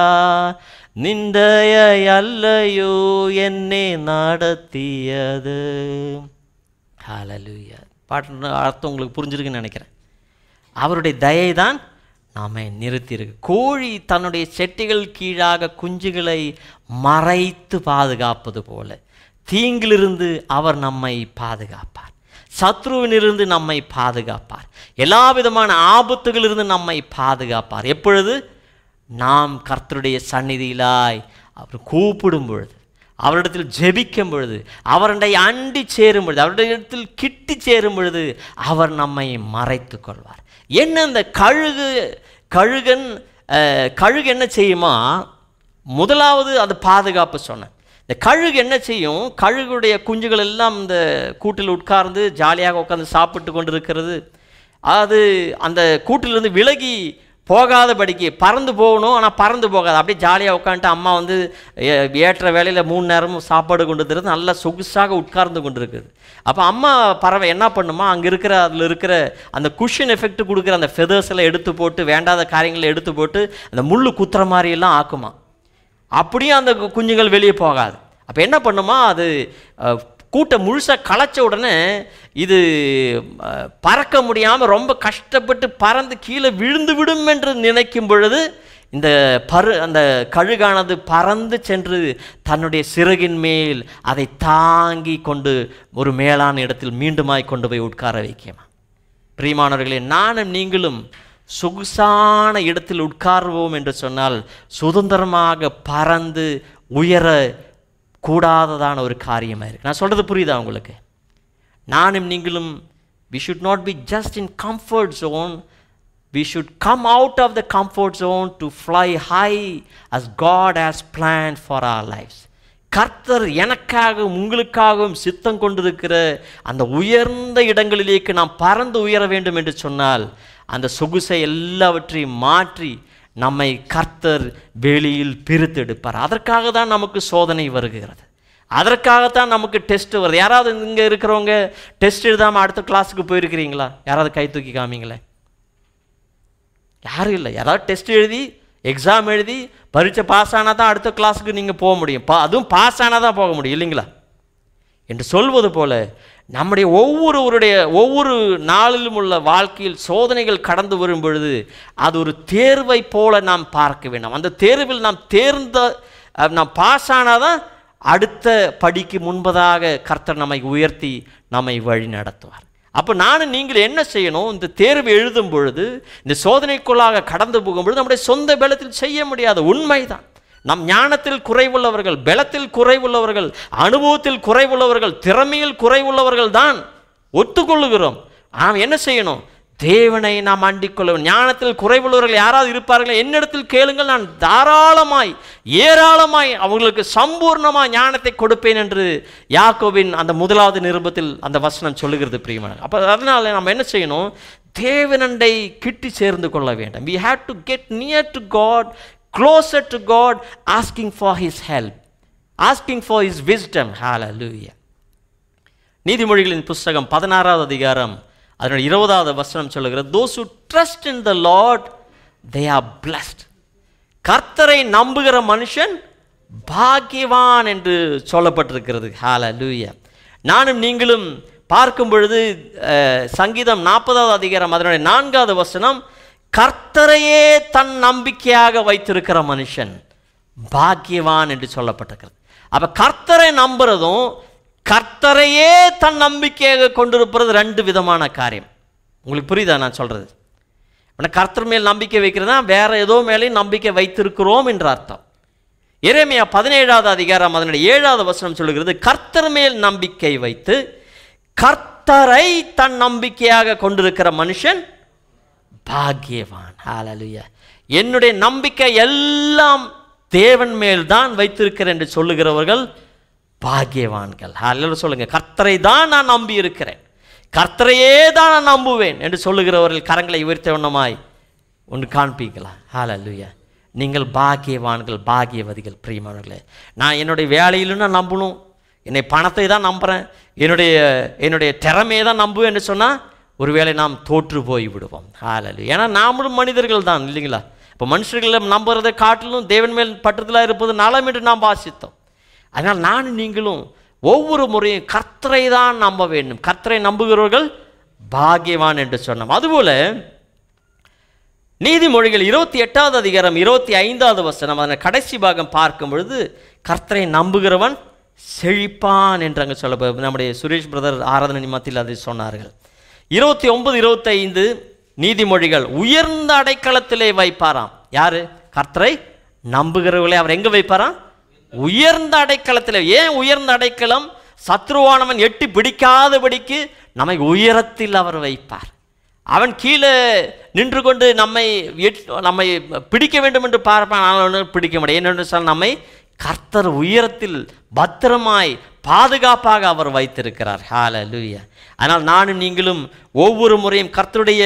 நிந்தையல்லையோ என்னை நடத்தியது. ஹல்லேலூயா. பாட்டு அர்த்தம் உங்களுக்கு புரிஞ்சிருக்குன்னு நினைக்கிறேன். அவருடைய தயை தான் நாம நிறுத்தியிருக்கு. கோழி தன்னுடைய செட்டிகள் கீழாக குஞ்சுகளை மறைத்து பாதுகாப்பது போல தீங்கிலிருந்து அவர் நம்மை பாதுகாப்பார். சத்ருவினிருந்து நம்மை பாதுகாப்பார். எல்லா விதமான ஆபத்துகளிலிருந்து நம்மை பாதுகாப்பார். எப்பொழுது? நாம் கர்த்தருடைய சந்நிதியிலாய் அவர் கூப்பிடும் பொழுது, அவரிடத்தில் ஜெபிக்கும் பொழுது, அவருடைய அண்டி சேரும் பொழுது, அவருடைய இடத்தில் கிட்டி சேரும் பொழுது அவர் நம்மை மறைத்து கொள்வார். என்ன இந்த கழுகு என்ன செய்யுமா? முதலாவது அது பாதுகாப்பு சொன்னேன். இந்த கழுகு என்ன செய்யும்? கழுகுடைய குஞ்சுகள் எல்லாம் இந்த கூட்டில் உட்கார்ந்து ஜாலியாக உட்கார்ந்து சாப்பிட்டு கொண்டு இருக்கிறது. அது அந்த கூட்டிலிருந்து விலகி போகாதபடிக்கு பறந்து போகணும், ஆனால் பறந்து போகாது. அப்படியே ஜாலியாக உட்காந்துட்டு அம்மா வந்து ஏற்ற வேலையில் 3 நேரமும் சாப்பாடு கொண்டு தருது, நல்லா சொகுசாக உட்கார்ந்து கொண்டு இருக்குது. அப்போ அம்மா பறவை என்ன பண்ணுமா, அங்கே இருக்கிற அதில் இருக்கிற அந்த குஷன் எஃபெக்ட் கொடுக்குற அந்த ஃபெதர்ஸ் எல்லாம் எடுத்து போட்டு, வேண்டாத காரியங்களை எடுத்து போட்டு அந்த முள்ளு குத்துற மாதிரியெல்லாம் ஆக்குமா. அப்படியே அந்த குஞ்சுகள் வெளியே போகாது. அப்போ என்ன பண்ணுமா, அது கூட்டை முழுசாக களைச்ச உடனே இது பறக்க முடியாமல் ரொம்ப கஷ்டப்பட்டு பறந்து கீழே விழுந்து விடும் என்று நினைக்கும் பொழுது இந்த அந்த கழுகானது பறந்து சென்று தன்னுடைய சிறகின் மேல் அதை தாங்கி கொண்டு ஒரு மேலான இடத்தில் மீண்டுமாய் கொண்டு போய் உட்கார வைக்குமா. பிரியமானவர்களே, நானும் நீங்களும் சொகுசான இடத்தில் உட்காருவோம் என்று சொன்னால் சுதந்திரமாக பறந்து உயர கூடாததான ஒரு காரியமாக இருக்குது. நான் சொல்கிறது புரியுதா உங்களுக்கு? நானும் நீங்களும் we should not be just in comfort zone. We should come out of the comfort zone to fly high as God has planned for our lives. கர்த்தர் எனக்காகவும் உங்களுக்காகவும் சித்தம் கொண்டிருக்கிற அந்த உயர்ந்த இடங்களிலேக்கு நாம் பறந்து உயர வேண்டும் என்று சொன்னால் அந்த சொகுசை எல்லாவற்றையும் மாற்றி நம்மை கர்த்தர் வெளியில் பிரித்தெடுப்பார். அதற்காக தான் நமக்கு சோதனை வருகிறது, அதற்காகத்தான் நமக்கு டெஸ்ட் வருது. யாராவது இங்கே இருக்கிறவங்க டெஸ்ட் எழுதாமல் அடுத்த கிளாஸுக்கு போயிருக்கிறீங்களா? யாராவது கை தூக்கி காமிங்களேன். யாரும் இல்லை. யாராவது டெஸ்ட் எழுதி எக்ஸாம் எழுதி பரீட்சை பாஸ் ஆனால் தான் அடுத்த கிளாஸுக்கு நீங்கள் போக முடியும். அதுவும் பாஸ் ஆனால் தான் போக முடியும், இல்லைங்களா? என்று சொல்வது போல நம்முடைய ஒவ்வொரு நாளிலும் உள்ள வாழ்க்கையில் சோதனைகள் கடந்து வரும் பொழுது அது ஒரு தேர்வை போல நாம் பார்க்க வேண்டும். அந்த தேர்வில் நாம் பாஸ் ஆனால் தான் அடுத்த படிக்கு முன்பதாக கர்த்தர் நம்மை உயர்த்தி நம்மை வழி நடத்துவார். அப்போ நானும் நீங்கள் என்ன செய்யணும்? இந்த தேர்வு எழுதும் பொழுது, இந்த சோதனைக்குள்ளாக கடந்து போகும்பொழுது நம்முடைய சொந்த பலத்தில் செய்ய முடியாத உண்மைதான். நம் ஞானத்தில் குறைவுள்ளவர்கள், பலத்தில் குறைவுள்ளவர்கள், அனுபவத்தில் குறைவுள்ளவர்கள், திறமையில் குறைவுள்ளவர்கள் தான் ஒத்துக்கொள்ளுகிறோம். நாம் என்ன செய்யணும்? தேவனை நாம் அண்டிக்கொள்ள. ஞானத்தில் குறைவுள்ளவர்கள் யாராவது இருப்பார்கள், என்னிடத்தில் கேளுங்கள், நான் தாராளமாய் ஏராளமாய் அவங்களுக்கு சம்பூர்ணமாக ஞானத்தை கொடுப்பேன் என்று யாக்கோபின் அந்த 1வது நிருபத்தில் அந்த வசனம் சொல்லுகிறது. பிரியமான, அப்போ அதனால நம்ம என்ன செய்யணும்? தேவனண்டை கிட்டி சேர்ந்து கொள்ள வேண்டும். we have to get near to God, closer to God, asking for his help, asking for his wisdom. Hallelujah. நீதிமொழிகளின் புஸ்தகம் 16வது அதிகாரம் அதனுடைய 20வது வசனம் சொல்லுகிறது, those who trust in the Lord they are blessed. கர்த்தரை நம்புகிற மனுஷன் பாக்கியவான் என்று சொல்லப்பட்டிருக்கிறது. ஹalleluya. நானும் நீங்களும் பார்க்கும் பொழுது சங்கீதம் 40வது அதிகாரம் அதனுடைய 4வது வசனம், கர்த்தரையே தன் நம்பிக்கையாக வைத்திருக்கிற மனுஷன் பாக்கியவான் என்று சொல்லப்பட்டிருக்கிறது. அப்ப கர்த்தரை நம்புறதும் கர்த்தரையே தன் நம்பிக்கையாக கொண்டிருப்பது 2 விதமான காரியம். உங்களுக்கு புரியுதா நான் சொல்றது? கர்த்தர் மேல் நம்பிக்கை வைக்கிறதா வேற ஏதோ மேலேயும் நம்பிக்கை வைத்திருக்கிறோம் என்ற அர்த்தம். எரேமியா 17வது அதிகாரம் அதனுடைய 7வது வசனம் சொல்லுகிறது, கர்த்தர் மேல் நம்பிக்கை வைத்து கர்த்தரை தன் நம்பிக்கையாக கொண்டிருக்கிற மனுஷன் பாக்கியவான். ஹalleluya. என்னுடைய நம்பிக்கை எல்லாம் தேவன் மேல் தான் வைத்திருக்கிறேன் என்று சொல்லுகிறவர்கள் பாக்கியவான்கள். ஹalleluya. சொல்லுங்க, கர்த்தரை தான் நான் நம்பி இருக்கிறேன், கர்த்தரையே தான் நான் நம்புவேன் என்று சொல்லுகிறவர்கள் கரங்களை உயர்த்த வண்ணமாய் ஒன்று காண்பீங்களா? ஹalleluya. நீங்கள் பாக்கியவான்கள், பாக்கியவதிகள். பிரியமானவர்களே, நான் என்னுடைய வேலையிலும் நான் நம்பணும், என்னை பணத்தை தான் நம்புகிறேன், என்னுடைய திறமையை தான் நம்புவேன் என்று சொன்னால் ஒருவேளை நாம் தோற்று போய் விடுவோம். ஹalleluya. ஏன்னா நாமளும் மனிதர்கள் தான், இல்லைங்களா? இப்போ மனுஷர்களை நம்புறதை காட்டிலும் தேவன் மேல் பற்றுதலாக இருப்பது நலம் என்று நாம் வாசித்தோம். அதனால் நானும் நீங்களும் ஒவ்வொரு முறையும் கர்த்தரை தான் நம்ப வேண்டும். கர்த்தரை நம்புகிறவர்கள் பாக்கியவான் என்று சொன்னோம். அதுபோல நீதிமொழிகள் 28வது அதிகாரம் 25வது வசனம் அதன் கடைசி பாகம் பார்க்கும் பொழுது, கர்த்தரை நம்புகிறவன் செழிப்பான் என்று அங்கே சொல்ல நம்முடைய சுரேஷ் பிரதர் ஆராதனை நிமித்தத்தில் அதை சொன்னார்கள். 29, 25 நீதிமொழிகள் உயர்ந்த அடைக்கலத்திலே வைப்பாராம். யாரு? கர்த்தரை நம்புகிறவர்களே அவர் எங்க வைப்பாராம்? உயர்ந்த அடைக்கலத்தில். ஏன் உயர்ந்த அடைக்கலம்? சத்ருவானவன் எட்டி பிடிக்காதபடிக்கு நம்மை உயரத்தில் அவர் வைப்பார். அவன் கீழே நின்று கொண்டு நம்மை பிடிக்க வேண்டும் என்று பார்ப்பான், ஆனால் பிடிக்க முடியும். என்னென்று சொன்னால் நம்மை கர்த்தர் உயரத்தில் பத்திரமாய் பாதுகாப்பாக அவர் வைத்திருக்கிறார். ஹல்லேலூயா. ஆனால் நானும் நீங்களும் ஒவ்வொரு முறையும் கர்த்தருடைய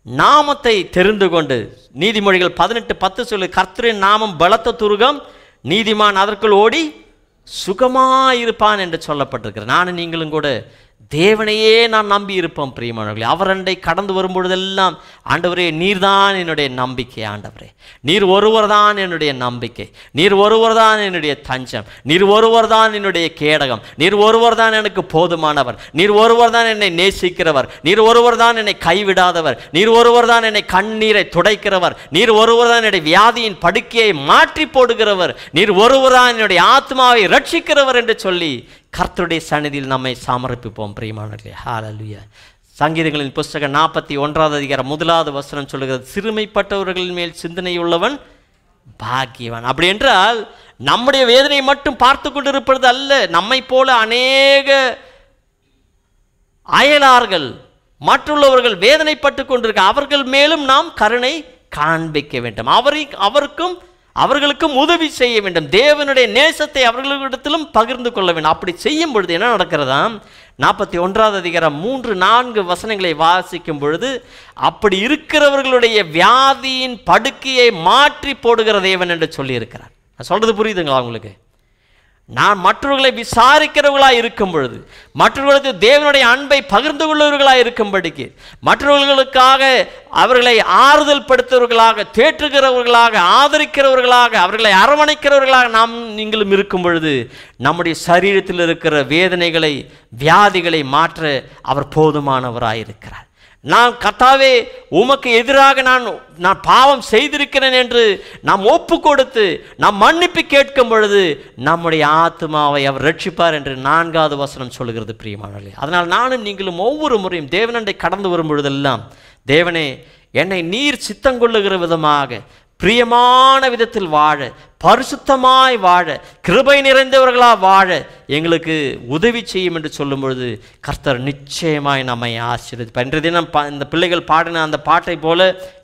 நாமத்தை தெரிந்து கொண்டு, நீதிமொழிகள் 18:10 சொல்லு, கர்த்தரின் நாமம் பலத்த துருகம், நீதிமான் அதற்குள் ஓடி சுகமாயிருப்பான் என்று சொல்லப்பட்டிருக்கிறது. நானும் நீங்களும் கூட தேவனையே நான் நம்பி இருப்போம் பிரியமானவர்களே. அவர் அண்டை கடந்து வரும்பொழுதெல்லாம், ஆண்டவரே நீர்தான் என்னுடைய நம்பிக்கை, ஆண்டவரே நீர் ஒருவர் தான் என்னுடைய நம்பிக்கை, நீர் ஒருவர் தான் என்னுடைய தஞ்சம், நீர் ஒருவர் தான் என்னுடைய கேடகம், நீர் ஒருவர் தான் எனக்கு போதுமானவர், நீர் ஒருவர் தான் என்னை நேசிக்கிறவர், நீர் ஒருவர் தான் என்னை கைவிடாதவர், நீர் ஒருவர் தான் என்னை கண்ணீரை துடைக்கிறவர், நீர் ஒருவர் தான் என்னுடைய வியாதியின் படுக்கையை மாற்றி போடுகிறவர், நீர் ஒருவர் தான் என்னுடைய ஆத்மாவை ரட்சிக்கிறவர் என்று சொல்லி கர்த்தருடைய சந்நிதியில் நம்மை சமர்ப்பிப்போம் பிரியமானவர்களே. ஹல்லேலூயா. சங்கீதங்களின் புஸ்தகம் 41 அதிகாரம் 1வது வசனம் சொல்லுகிறது, சிறுமைப்பட்டவர்களின் மேல் சிந்தனை உள்ளவன் பாக்கியவான். அப்படி என்றால் நம்முடைய வேதனையை மட்டும் பார்த்து கொண்டிருப்பது அல்ல, நம்மை போல அநேக அயலார்கள் மற்றுள்ளவர்கள் வேதனைப்பட்டு கொண்டிருக்க அவர்கள் மேலும் நாம் கருணை காண்பிக்க வேண்டும். அவர்களுக்கும் உதவி செய்ய வேண்டும். தேவனுடைய நேசத்தை அவர்களிடத்திலும் பகிர்ந்து கொள்ள வேண்டும். அப்படி செய்யும் பொழுது என்ன நடக்கிறதா, 41 அதிகாரம் 3-4 வசனங்களை வாசிக்கும் பொழுது, அப்படி இருக்கிறவர்களுடைய வியாதியின் படுக்கையை மாற்றி போடுகிற தேவன் என்று சொல்லி இருக்கிறார். நான் சொல்றது புரியுதுங்களா உங்களுக்கு? நான் மற்றவர்களை விசாரிக்கிறவர்களாக இருக்கும் பொழுது, மற்றவர்களுக்கு தேவனுடைய அன்பை பகிர்ந்து கொள்ளுவர்களாக இருக்கும்படிக்கு, மற்றவர்களுக்காக அவர்களை ஆறுதல் படுத்துவர்களாக, தேற்றுகிறவர்களாக, ஆதரிக்கிறவர்களாக, அவர்களை அரவணைக்கிறவர்களாக நாம் நீங்களும் இருக்கும் பொழுது, நம்முடைய சரீரத்தில் இருக்கிற வேதனைகளை, வியாதிகளை மாற்ற அவர் போதுமானவராயிருக்கிறார். நான் கர்த்தாவே உமக்கு எதிராக நான் பாவம் செய்திருக்கிறேன் என்று நாம் ஒப்பு கொடுத்து நாம் மன்னிப்பு கேட்கும் பொழுது நம்முடைய ஆத்மாவை அவர் ரட்சிப்பார் என்று 4வது வசனம் சொல்லுகிறது பிரியமானவர்களே. அதனால் நானும் நீங்களும் ஒவ்வொரு முறையும் தேவனண்டை கடந்து வரும் பொழுதெல்லாம், தேவனே என்னை நீர் சித்தங்கொள்ளுகிற விதமாக பிரியமான விதத்தில் வாழ, பரிசுத்தமாய் வாழ, கிருபை நிறைந்தவர்களாக வாழ எங்களுக்கு உதவி செய்யும் என்று சொல்லும் பொழுது கர்த்தர் நிச்சயமாய் நம்மை ஆசீர்வதிப்பார். இன்றைய தினம் இந்த பிள்ளைகள் பாடின அந்த பாட்டை போல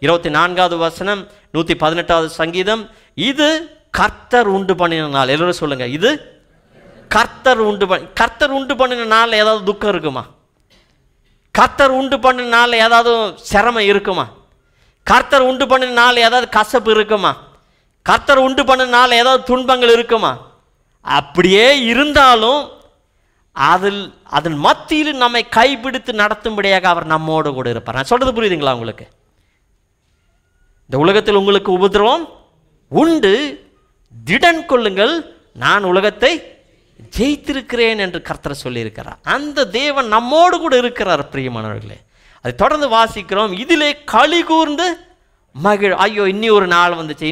24வது வசனம் 118வது சங்கீதம், இது கர்த்தர் உண்டு பண்ணின நாள். எல்லாரும் சொல்லுங்க, இது கர்த்தர் உண்டு பண்ணின நாள். ஏதாவது துக்கம் இருக்குமா? கர்த்தர் உண்டு பண்ணின நாள் ஏதாவது சிரமம் இருக்குமா? கர்த்தர் உண்டு பண்ணினால ஏதாவது கசப்பு இருக்குமா? கர்த்தர் உண்டு பண்ணினால ஏதாவது துன்பங்கள் இருக்குமா? அப்படியே இருந்தாலும் அதன் மத்தியில் நம்மை கைப்பிடித்து நடத்தும்படியாக அவர் நம்மோடு கூட இருப்பார். நான் சொல்றது புரியுதுங்களா உங்களுக்கு? இந்த உலகத்தில் உங்களுக்கு உபத்திரவம் உண்டு, திடன் கொள்ளுங்கள், நான் உலகத்தை ஜெயித்திருக்கிறேன் என்று கர்த்தர் சொல்லியிருக்கிறார். அந்த தேவன் நம்மோடு கூட இருக்கிறார் பிரியமானவர்களே. அதை தொடர்ந்து வாசிக்கிறோம், இதிலே களி கூர்ந்து மகிழ். ஐயோ இன்னி ஒரு நாள் வந்துச்சு,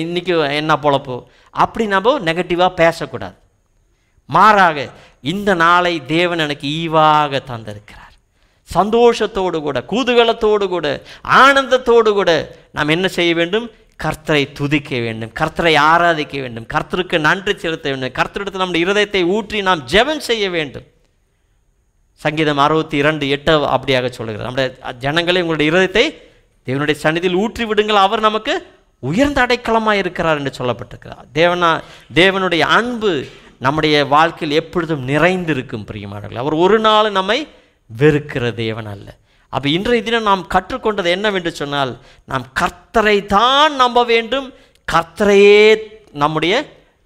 இன்னைக்கு என்ன பொழப்பு, அப்படி நம்ம நெகட்டிவாக பேசக்கூடாது. மாறாக இந்த நாளை தேவன் எனக்கு ஈவாக தந்திருக்கிறார். சந்தோஷத்தோடு கூட, குதூகலத்தோடு கூட, ஆனந்தத்தோடு கூட நாம் என்ன செய்ய வேண்டும்? கர்த்தரை துதிக்க வேண்டும், கர்த்தரை ஆராதிக்க வேண்டும், கர்த்தருக்கு நன்றி செலுத்த வேண்டும், கர்த்தரிடத்தில் நம்முடைய இருதயத்தை ஊற்றி நாம் ஜெபம் செய்ய வேண்டும். சங்கீதம் 62:8 அப்படியாக சொல்லுகிறார், நம்முடைய ஜனங்களே உங்களுடைய இருதயத்தை தேவனுடைய சந்நிதியில் ஊற்றி விடுங்கள், அவர் நமக்கு உயர்ந்த அடைக்கலமாக இருக்கிறார் என்று சொல்லப்பட்டிருக்கிறார். தேவனுடைய அன்பு நம்முடைய வாழ்க்கையில் எப்பொழுதும் நிறைந்திருக்கும் பிரியமானவர்களே. அவர் ஒரு நாள் நம்மை வெறுக்கிற தேவன் அல்ல. அப்போ இன்றைய தினம் நாம் கற்றுக்கொண்டது என்னவென்று சொன்னால், நாம் கர்த்தரை தான் நம்ப வேண்டும், கர்த்தரையே நம்முடைய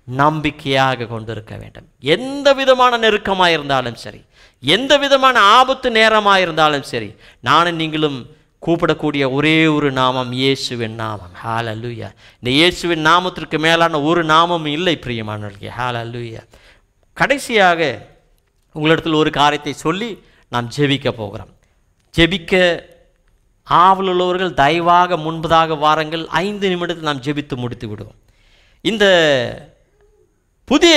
நம்பிக்கையாக கொண்டிருக்க வேண்டும். எந்த விதமான நெருக்கமாக இருந்தாலும் சரி, எந்த விதமான ஆபத்து நேரமாக இருந்தாலும் சரி, நானும் நீங்களும் கூப்பிடக்கூடிய ஒரே ஒரு நாமம் இயேசுவின் நாமம். ஹல்லேலூயா. இந்த இயேசுவின் நாமத்திற்கு மேலான ஒரு நாமம் இல்லை பிரியமானவர்களே. ஹல்லேலூயா. கடைசியாக உங்களிடத்தில் ஒரு காரியத்தை சொல்லி நாம் ஜெபிக்க போகிறோம். ஜெபிக்க ஆவலுள்ளவர்கள் தயவாக முன்பதாக வாருங்கள். 5 நிமிடத்தில் நாம் ஜெபித்து முடித்து விடுவோம். இந்த புதிய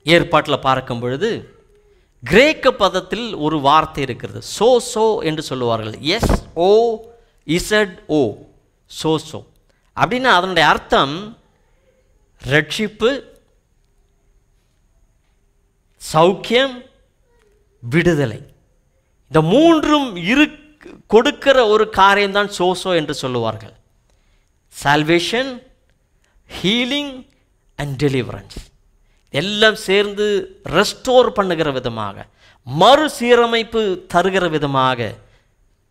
ஏற்பாட்டில் பார்க்கும் பொழுது கிரேக்க பதத்தில் ஒரு வார்த்தை இருக்கிறது, சோ என்று சொல்லுவார்கள். SOZO, so. அப்படின்னா அதனுடைய அர்த்தம் ரட்சிப்பு, சௌக்கியம், விடுதலை. இந்த மூன்றும் கொடுக்கிற ஒரு காரியம்தான் சோசோ என்று சொல்லுவார்கள். சால்வேஷன், ஹீலிங் அண்ட் டெலிவரன்ஸ் எல்லாம் சேர்ந்து ரெஸ்டோர் பண்ணுகிற விதமாக, மறுசீரமைப்பு தருகிற விதமாக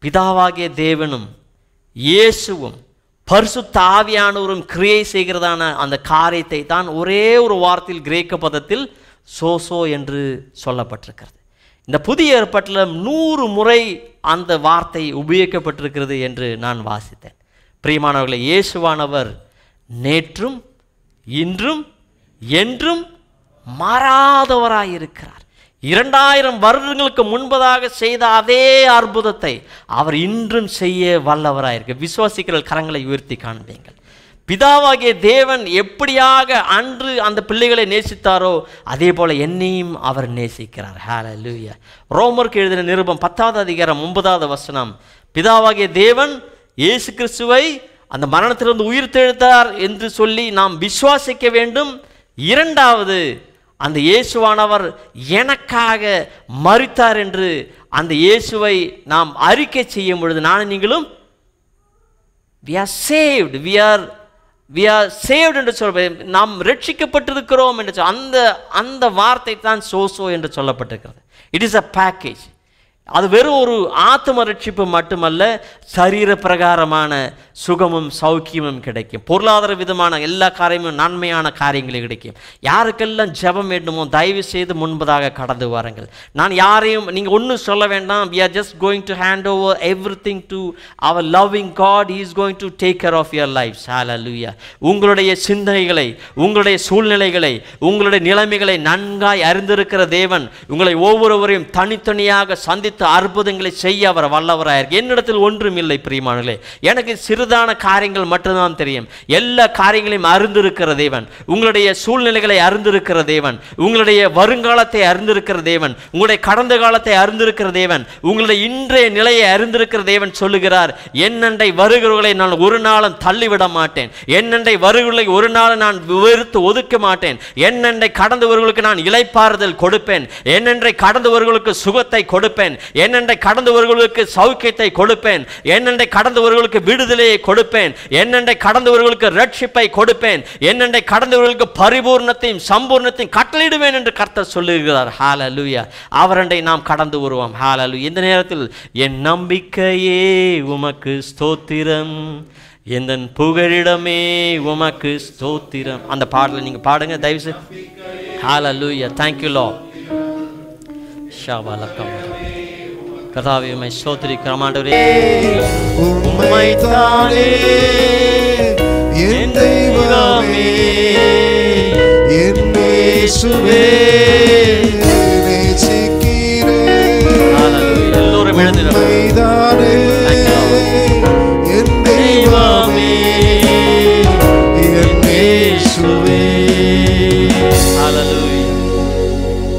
பிதாவாகிய தேவனும் இயேசுவும் பரிசுத்த ஆவியானவரும் கிரியை செய்கிறதான அந்த காரியத்தை தான் ஒரே ஒரு வார்த்தையில் கிரேக்க பதத்தில் சோசோ என்று சொல்லப்பட்டிருக்கிறது. இந்த புதிய ஏற்பாட்டில் 100 முறை அந்த வார்த்தை உபயோகிக்கப்பட்டிருக்கிறது என்று நான் வாசித்தேன். பிரியமானவர்களே, இயேசுவானவர் நேற்றும் இன்றும் என்றும் மாறாதவராயிருக்கிறார். 2000 வருடங்களுக்கு முன்பதாக செய்த அதே அற்புதத்தை அவர் இன்றும் செய்ய வல்லவராயிருக்க. விசுவாசிக்கிற கரங்களை உயர்த்தி காண்பீங்கள். பிதாவாகிய தேவன் எப்படியாக அன்று அந்த பிள்ளைகளை நேசித்தாரோ அதே போல என்னையும் அவர் நேசிக்கிறார். ஹல்லேலூயா. ரோமருக்கு எழுதின நிருபம் 10வது அதிகாரம் 9வது வசனம், பிதாவாகிய தேவன் இயேசு கிறிஸ்துவை அந்த மரணத்திலிருந்து உயிர்த்தெழுத்தார் என்று சொல்லி நாம் விசுவாசிக்க வேண்டும். இரண்டாவது, அந்த இயேசுவானவர் எனக்காக மரித்தார் என்று அந்த இயேசுவை நாம் அறிக்கை செய்யும் பொழுது நானும் நீங்களும் we are saved, we are saved என்று சொல்வது, நாம் ரட்சிக்கப்பட்டிருக்கிறோம் என்று அந்த வார்த்தை தான் சோசோ என்று சொல்லப்பட்டிருக்கிறது. It is a package. அது வெறும் ஒரு ஆத்ம ரட்சிப்பு மட்டுமல்ல, சரீர பிரகாரமான சுகமும் சௌக்கியமும் கிடைக்கும். பொருளாதார விதமான எல்லா காரியமும் நன்மையான காரியங்களும் கிடைக்கும். யாருக்கெல்லாம் ஜெபம் வேண்டுமோ தயவு செய்து முன்பதாக கடந்து வாருங்கள். நான் யாரையும் நீங்கள் ஒன்றும் சொல்ல வேண்டாம். we are just going to hand over everything to our loving God. He is going to take care of your lives. Hallelujah. உங்களுடைய சிந்தனைகளை, உங்களுடைய சூழ்நிலைகளை, உங்களுடைய நிலைமைகளை நன்காய் அறிந்திருக்கிற தேவன் உங்களை ஒவ்வொருவரையும் தனித்தனியாக சந்தித்து அற்புதங்களை செய்ய அவர் வல்லவராயிருக்க. என்னிடத்தில் ஒன்றும் இல்லை பிரியமானவர்களே, எனக்கு சிறிதான காரியங்கள் மட்டும்தான் தெரியும். எல்லா காரியங்களையும் அறிந்திருக்கிற தேவன், உங்களுடைய சூழ்நிலைகளை அறிந்திருக்கிற தேவன், உங்களுடைய வருங்காலத்தை அறிந்திருக்கிற தேவன், உங்களுடைய கடந்த காலத்தை அறிந்திருக்கிற தேவன், உங்களுடைய இன்றைய நிலையை அறிந்திருக்கிற தேவன் சொல்லுகிறார், என்னண்டை வருகிறவர்களை நான் ஒரு நாளும் தள்ளிவிட மாட்டேன், என்னண்டை வருகிறவர்களை ஒரு நாள் நான் வெறுத்து ஒதுக்க மாட்டேன், என்னண்டை கடந்தவர்களுக்கு நான் இளைப்பாறுதல் கொடுப்பேன், என்னண்டை கடந்தவர்களுக்கு சுகத்தை கொடுப்பேன், என்னென்றை கடந்தவர்களுக்கு சௌக்கியத்தை கொடுப்பேன், என்னென்றை கடந்தவர்களுக்கு விடுதலையை கொடுப்பேன், என்னென்றை கடந்தவர்களுக்கு ரட்சிப்பை கொடுப்பேன், என்னென்றை கடந்தவர்களுக்கு பரிபூர்ணத்தையும் சம்பூர்ணத்தையும் கட்டளையிடுவேன் என்று கர்த்தர் சொல்லுகிறார். ஹல்லேலூயா. அவரண்டை நாம் கடந்து வருவோம். ஹல்லேலூயா. இந்த நேரத்தில் என் நம்பிக்கையே உமக்கு ஸ்தோத்திரம், எந்தன் புகழிடமே உமக்கு ஸ்தோத்திரம். அந்த பாடலை நீங்க பாடுங்க தயவு செய்து. ஹல்லேலூயா. Thank you Lord. ஷாபாலக்கம். கர்த்தாவே உம்மை ஸ்தோத்திரிக்கிறோம் ஆண்டவரே. உம்மைத்தானே என் தெய்வமே, என் இயேசுவே நேசிக்கிறேன். ஹல்லேலூயா. எல்லோரும் எழுந்திருங்க. உம்மைத்தானே என் தெய்வமே, என் இயேசுவே. ஹல்லேலூயா.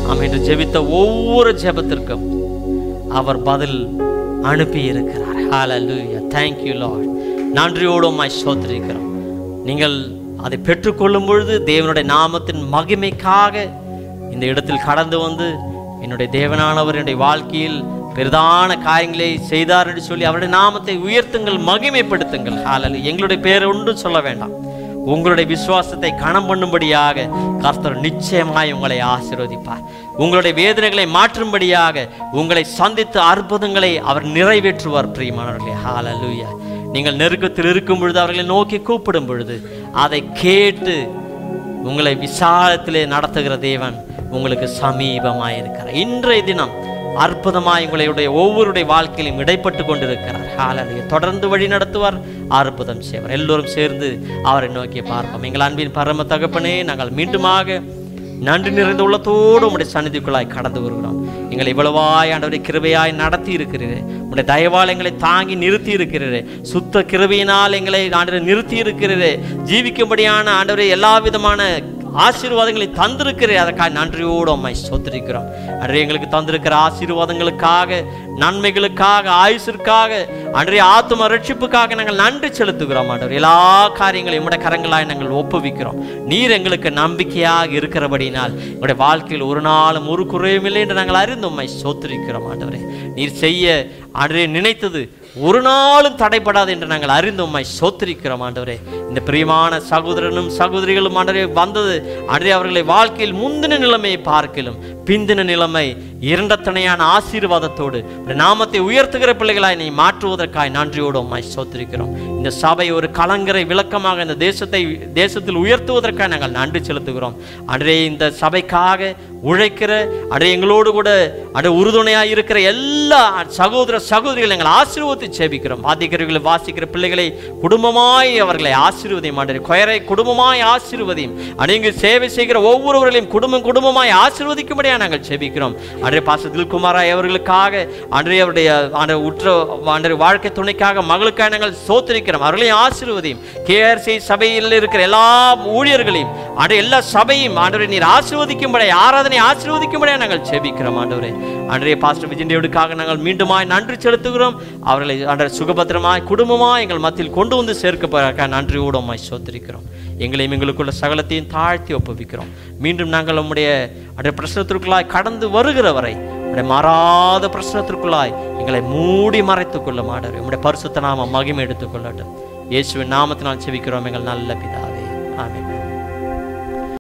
ஆமென். என்று ஜெபித்த ஒவ்வொரு ஜெபத்திற்கும் அவர் பதில் அனுப்பி இருக்கிறார். ஹல்லேலூயா. Thank you Lord. நன்றியோடு உம்மை ஸ்தோத்திரிக்கிறோம். நீங்கள் அதை பெற்றுக்கொள்ளும் பொழுது தேவனுடைய நாமத்தின் மகிமைக்காக இந்த இடத்தில் கடந்து வந்து என்னுடைய தேவனானவர் என்னுடைய வாழ்க்கையில் பெரிதான காரியங்களை செய்தார் என்று சொல்லி அவருடைய நாமத்தை உயர்த்துங்கள், மகிமைப்படுத்துங்கள். ஹல்லேலூயா. எங்களுடைய பேர் ஒன்றும் சொல்ல வேண்டாம். உங்களுடைய விசுவாசத்தை கணம் பண்ணும்படியாக கர்த்தர் நிச்சயமாய் உங்களை ஆசீர்வதிப்பார். உங்களுடைய வேதனைகளை மாற்றும்படியாக உங்களை சந்தித்து அற்புதங்களை அவர் நிறைவேற்றுவார். பிரியமானவர்களே, ஹல்லேலூயா. நீங்கள் நெருக்கத்தில் இருக்கும் பொழுது அவர்களை நோக்கி கூப்பிடும் பொழுது அதை கேட்டு உங்களை விசாலத்திலே நடத்துகிற தேவன் உங்களுக்கு சமீபமாயிருக்கிறார். இன்றைய தினம் அற்புதமாய் உங்களுடைய ஒவ்வொருடைய வாழ்க்கையிலும் இடைப்பட்டு கொண்டிருக்கிறார். ஹல்லேலூயா. தொடர்ந்து வழி நடத்துவார், அற்புதம் செய்வார். எல்லோரும் சேர்ந்து அவரை நோக்கி பார்ப்போம். எங்கள் அன்பின் பரம தகப்பனே, நாங்கள் மீண்டுமாக நன்றி நிறைந்த உள்ளத்தோடு உம்முடைய சந்நிதிக்குள்ளாய் கடந்து வருகிறோம். எங்களை இவ்வளவாய் ஆண்டவரை கிருபையாய் நடத்தி இருக்கிறீரே, உம்முடைய தயவால் எங்களை தாங்கி நிறுத்தி இருக்கிறீரே, சுத்த கிருபையினால் எங்களை ஆண்டவரை நிறுத்தி இருக்கிறீரே, ஜீவிக்கும்படியான ஆண்டவரை எல்லா விதமான ஆசீர்வாதங்களை தந்திருக்கிறேன். அதற்காக நன்றியோடு உம்மை ஸ்தோத்திரிக்கிறோம். அன்றே எங்களுக்கு தந்திருக்கிற ஆசீர்வாதங்களுக்காக, நன்மைகளுக்காக, ஆயுசிற்காக, அன்றைய ஆத்தும ரட்சிப்புக்காக நாங்கள் நன்றி செலுத்துகிறோம். ஆண்டவர் எல்லா காரியங்களையும் உம்முடைய கரங்களாய் நாங்கள் ஒப்புவிக்கிறோம். நீர் எங்களுக்கு நம்பிக்கையாக இருக்கிறபடினால் உங்களுடைய வாழ்க்கையில் ஒரு நாளும் ஒரு குறையும் இல்லை என்று நாங்கள் அறிந்து உம்மை ஸ்தோத்திரிக்கிறோம். ஆண்டவரே, நீர் செய்ய அன்றே நினைத்தது ஒரு நாளும் தடைப்படாது என்று நாங்கள் அறிந்து உம்மை ஸ்தோத்திரிக்கிறோம் ஆண்டவரே. இந்த பிரியமான சகோதரனும் சகோதரிகளும் ஆண்டவரே வந்தது ஆண்டவரே, அவர்களை வாழ்க்கையில் முந்தின நிலைமையை பார்க்கலும் பிந்தின நிலைமை இரண்டத்தனையான ஆசீர்வாதத்தோடு நாமத்தை உயர்த்துகிற பிள்ளைகளாய் நீ மாற்றுவதற்காய் நன்றியோடு உம்மை ஸ்தோத்திரிக்கிறோம். இந்த சபை ஒரு கலங்கரை விளக்கமாக இந்த தேசத்தில் உயர்த்துவதற்காக நாங்கள் நன்றி செலுத்துகிறோம். அன்றே இந்த சபைக்காக உழைக்கிற எங்களோடு கூட உறுதுணையாக இருக்கிற எல்லா சகோதர சகோதரிகளை எங்கள் ஆசீர்வதித்து சேபிக்கிறோம். வாத்திகர்களை வாசிக்கிற பிள்ளைகளை குடும்பமாய் அவர்களை ஆசீர்வதியும் ஆண்டவரே. கொயரை குடும்பமாய் ஆசீர்வதியும். அங்கே சேவை செய்கிற ஒவ்வொருவர்களையும் குடும்பமாய் ஆசீர்வதிக்கும்படியாக நாங்கள் சேபிக்கிறோம். அன்றே பாஸ்டர் தில்குமாரா அவர்களுக்காக அன்றே அவருடைய உற்ற வாழ்க்கை துணைக்காக மகளுக்காக நாங்கள் ஸ்தோத்திரிக்கிறோம். அவர்களையும் ஆசீர்வதியும். கேஆர்சி சபையில் இருக்கிற எல்லா ஊழியர்களையும் எல்லா சபையும் ஆண்டவரே நீர் ஆசீர்வதிக்கும்படியாக ஆராதனை ஆசீர்வதிக்கும்படியாக நாங்கள் சேபிக்கிறோம் ஆண்டவரே. அன்றே பாஸ்டர் விஜயனுக்காக நாங்கள் மீண்டுமாய் நன்றி செலுத்துகிறோம். அவர்களை அன்றே சுகபத்திரமாய் குடும்பமாய் எங்கள் மத்தியில் கொண்டு வந்து சேர்க்க நன்றியோடு உம்மை ஸ்தோத்திரிக்கிறோம். எங்களையும் எங்களுக்குள்ள சகலத்தையும் தாழ்த்தி ஒப்புவிக்கிறோம். மீண்டும் நாங்கள் நம்முடைய பிரச்சனத்திற்குள்ளாய் கடந்து வருகிற வரை மாறாத பிரச்சனத்திற்குள்ளாய் எங்களை மூடி மறைத்துக் கொள்ள மாட்டார். நம்முடைய பரிசுத்த நாம மகிமை எடுத்துக்கொள்ளட்டும். இயேசுவின் நாமத்தினால் செபிக்கிறோம் எங்கள் நல்ல பிதாவே. ஆமென்.